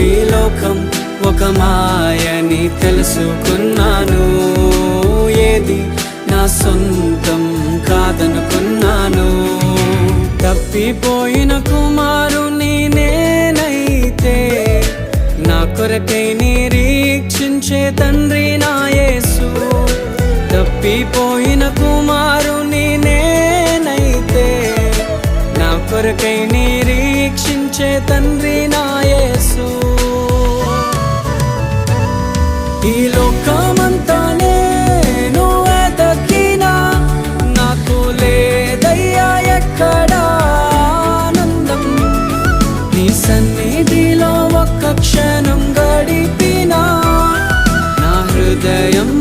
ఈ లోకం ఒక మాయని తెలుసుకున్నాను. ఏది నా సొంతం కాదనుకున్నాను. తప్పిపోయిన కుమారుని నేనైతే నా కొరకై నిరీక్షించే తండ్రి నా యేసు. తప్పిపోయిన కుమారుని నేనైతే నా కొరకై నిరీక్షించే తండ్రి నా యేసు. ఈ లోకమంతా నేను వెతకినా నాకు లేదయ్యా ఎక్కడా ఆనందం. నీ సన్నిధిలో ఒక్క క్షణం గడిపినా నా హృదయం